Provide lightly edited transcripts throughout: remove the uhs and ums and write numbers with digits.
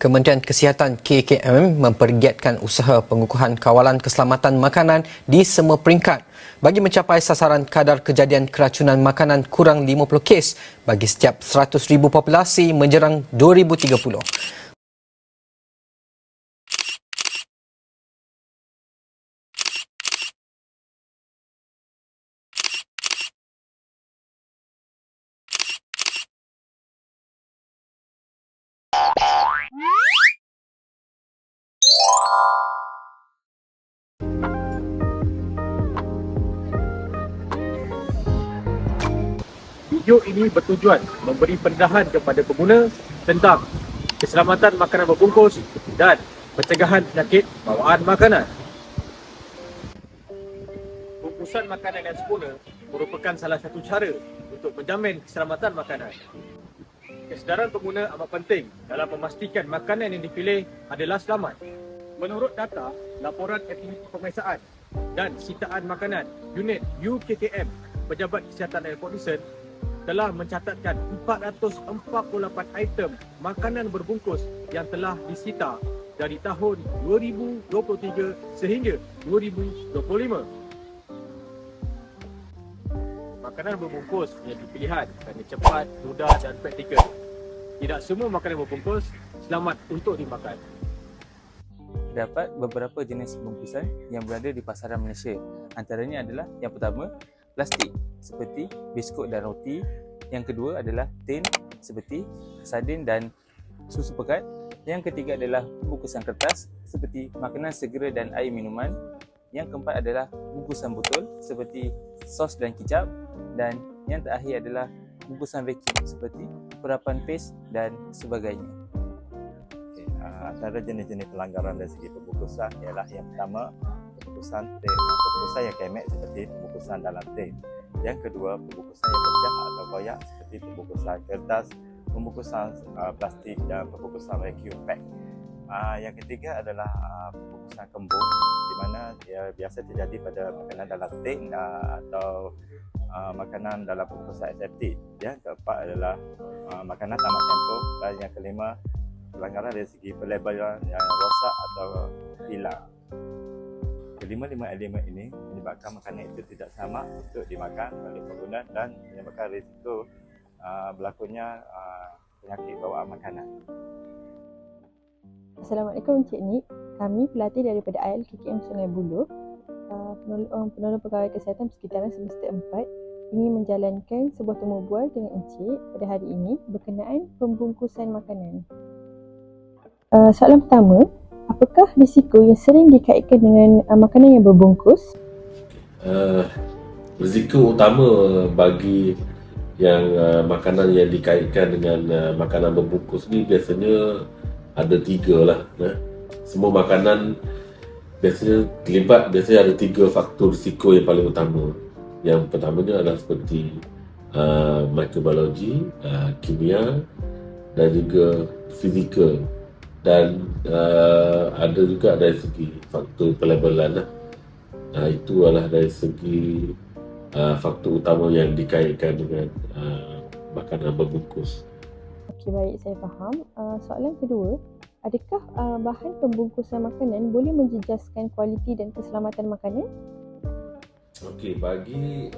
Kementerian Kesihatan KKM mempergiatkan usaha pengukuhan kawalan keselamatan makanan di semua peringkat bagi mencapai sasaran kadar kejadian keracunan makanan kurang 50 kes bagi setiap 100,000 populasi menjerang 2030. Video ini bertujuan memberi pendedahan kepada pengguna tentang keselamatan makanan berbungkus dan pencegahan penyakit bawaan makanan. Bungkusan makanan yang sempurna merupakan salah satu cara untuk menjamin keselamatan makanan. Kesedaran pengguna amat penting dalam memastikan makanan yang dipilih adalah selamat. Menurut data laporan aktiviti pemeriksaan dan sitaan makanan unit UKKM, Pejabat Kesihatan Airport Dickson telah mencatatkan 448 item makanan berbungkus yang telah disita dari tahun 2023 sehingga 2025. Makanan berbungkus menjadi pilihan kerana cepat, mudah dan praktikal. Tidak semua makanan berbungkus selamat untuk dimakan. Terdapat beberapa jenis bungkusan yang berada di pasaran Malaysia. Antaranya adalah yang pertama, plastik seperti biskut dan roti. Yang kedua adalah tin seperti sardin dan susu pekat. Yang ketiga adalah bungkusan kertas seperti makanan segera dan air minuman. Yang keempat adalah bungkusan botol seperti sos dan kicap. Dan yang terakhir adalah bungkusan vacuum seperti perapan paste dan sebagainya. Antara jenis-jenis pelanggaran dari segi pembungkusan ialah yang pertama, pembungkusan yang kemek seperti pembungkusan dalam tin. Yang kedua, pembungkusan yang pecah atau koyak seperti pembungkusan kertas, pembungkusan plastik dan pembungkusan vacuum pack. Yang ketiga adalah pembungkusan kembung, di mana ia biasa terjadi pada makanan dalam tin atau makanan dalam bungkusan aseptik. Yang keempat adalah makanan tamat tempoh, dan yang kelima, pelanggaran dari segi pelabelan yang rosak atau hilang. Kelima-lima elemen ini menyebabkan makanan itu tidak selamat untuk dimakan oleh pengguna dan menyebabkan risiko berlakunya penyakit bawaan makanan. Assalamualaikum Encik Nik. Kami pelatih daripada IL KKM Sungai Buloh, penolong pegawai kesihatan persekitaran semester 4, ingin menjalankan sebuah temu bual dengan Encik pada hari ini berkenaan pembungkusan makanan. Soalan pertama, apakah risiko yang sering dikaitkan dengan makanan yang berbungkus? Risiko utama bagi yang makanan yang dikaitkan dengan makanan berbungkus ni biasanya ada tiga lah. Semua makanan biasanya ada tiga faktor risiko yang paling utama. Yang pertamanya adalah seperti mikrobiologi, kimia dan juga fizikal. Dan ada juga dari segi faktor pelabelan. Itu adalah dari segi faktor utama yang dikaitkan dengan makanan berbungkus. Okey, baik, saya faham. Soalan kedua, adakah bahan pembungkusan makanan boleh menjejaskan kualiti dan keselamatan makanan? Okey, bagi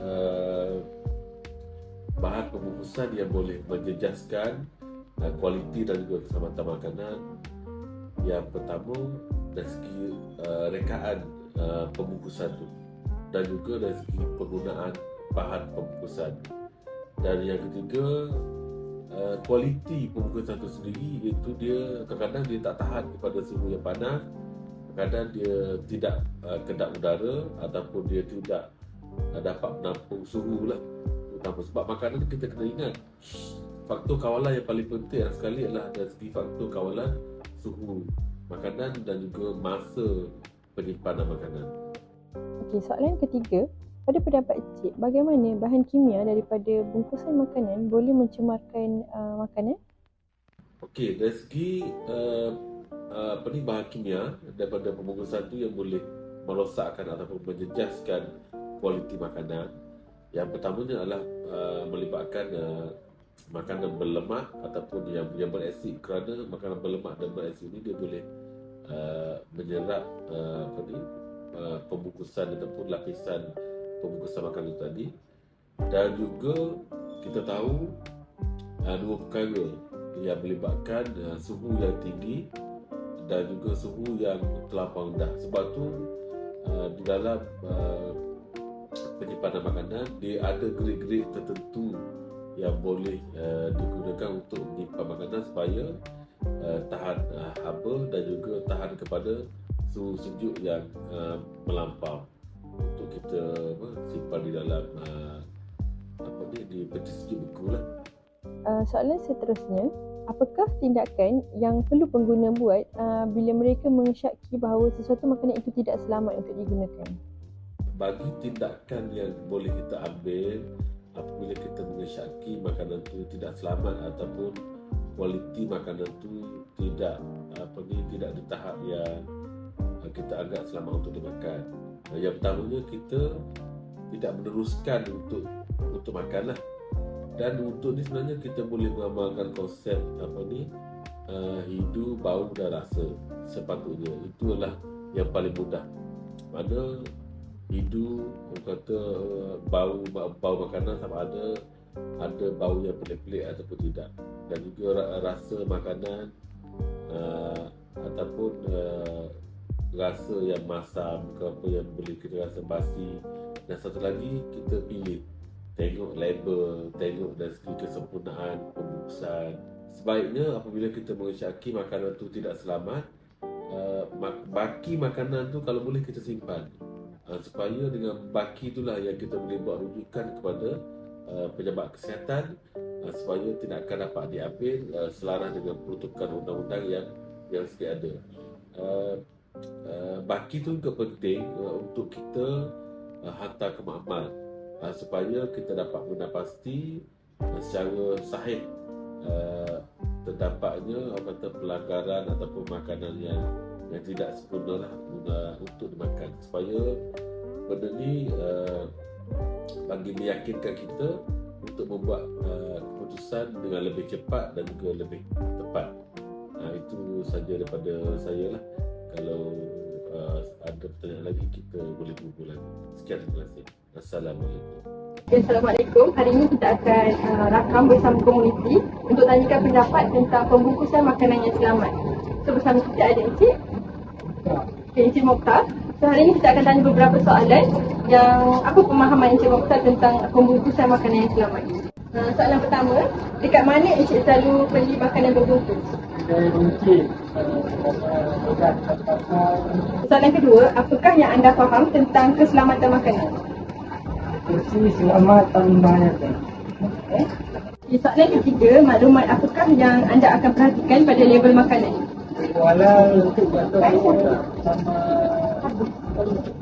bahan pembungkusan yang boleh menjejaskan kualiti dan juga keselamatan makanan, yang pertama dari segi rekaan pembungkusan tu, dan juga dari segi penggunaan bahan pembungkusan. Dan yang ketiga, kualiti pembungkusan itu sendiri, iaitu dia kadang-kadang dia tak tahan kepada suhu yang panas, kadang dia tidak kedap udara ataupun dia tidak dapat menampung suhu lah. Terutama sebab makanan kita kena ingat, faktor kawalan yang paling penting sekali adalah dari segi faktor kawalan suhu makanan dan juga masa penyimpanan makanan. Okey, soalan ketiga, pada pendapat Encik, bagaimana bahan kimia daripada bungkusan makanan boleh mencemarkan makanan? Okey, dari segi bahan kimia daripada pembungkusan tu yang boleh merosakkan ataupun menjejaskan kualiti makanan. Yang pertamanya adalah melibatkan makanan berlemak ataupun yang berasid, kerana makanan berlemak dan berasid ini dia boleh menyerap pembungkusan ataupun lapisan pembungkusan makanan itu tadi. Dan juga kita tahu dua perkara yang melibatkan suhu yang tinggi dan juga suhu yang terlampau rendah. Sebab tu di dalam penyimpanan makanan dia ada grade-grade tertentu yang boleh digunakan untuk menyimpan makanan supaya tahan haba dan juga tahan kepada suhu sejuk yang melampau untuk kita simpan di dalam di peti sejuk beku lah. Soalan seterusnya, apakah tindakan yang perlu pengguna buat bila mereka mengesyaki bahawa sesuatu makanan itu tidak selamat untuk digunakan? Bagi tindakan yang boleh kita ambil apabila kita mengesyaki makanan itu tidak selamat ataupun kualiti makanan itu tidak di tahap yang kita anggap selamat untuk dimakan. Yang pertamanya, kita tidak meneruskan untuk makan lah. Dan untuk ni sebenarnya kita boleh mengamalkan konsep hidu, bau dan rasa sepatutnya. Itulah yang paling mudah. Mana hidu, orang kata bau makanan sama ada bau yang pelik-pelik ataupun tidak. Dan juga rasa makanan ataupun rasa yang masam ke apa yang boleh kita rasa basi. Dan satu lagi, kita pilih, tengok label, tengok dari segi kesempurnaan pembungkusan. Sebaiknya apabila kita mengesyaki makanan tu tidak selamat, baki makanan tu kalau boleh kita simpan, supaya dengan baki itulah yang kita boleh buat rujukan kepada pejabat kesihatan, supaya tindakan dapat diambil selaras dengan peruntukan undang-undang yang sedia ada. Baki tu juga penting untuk kita hantar ke makmal, supaya kita dapat benar pasti secara sahih terdapatnya pelanggaran ataupun makanan yang tidak sempurna lah untuk dimakan, supaya benda ni bagi meyakinkan kita untuk membuat keputusan dengan lebih cepat dan juga lebih tepat. Itu saja daripada saya lah. Kalau ada pertanyaan lagi, kita boleh berhubung lagi. Sekian, terima kasih. Assalamualaikum. Assalamualaikum. Hari ini kita akan rakam bersama komuniti untuk tanyakan pendapat tentang pembungkusan makanan yang selamat. So bersama kita ada Encik. Encik Mokhtar. So hari ini kita akan tanya beberapa soalan yang apa pemahaman Encik Mokhtar tentang pembungkusan makanan yang selamat. Soalan pertama, dekat mana Encik selalu beli makanan berbungkus? Soalan kedua, apakah yang anda faham tentang keselamatan makanan? Keselamatan makanan. Soalan ketiga, maklumat apakah yang anda akan perhatikan pada label makanan? Walau untuk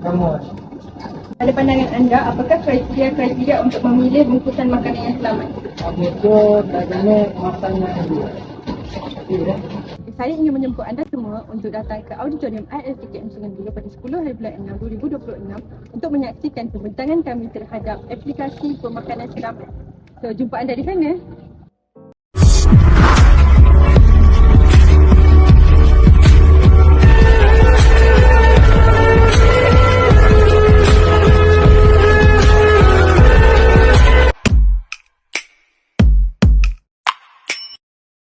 sama Pada pandangan anda, apakah kriteria untuk memilih bungkusan makanan yang selamat? itu bagaimana masanya dia. Saya ingin menjemput anda semua untuk datang ke auditorium ILKKM Sungai Buloh pada 10 hari bulan 6 2026 untuk menyaksikan pembincangan kami terhadap aplikasi pemakanan selamat. So, jumpa anda di sana.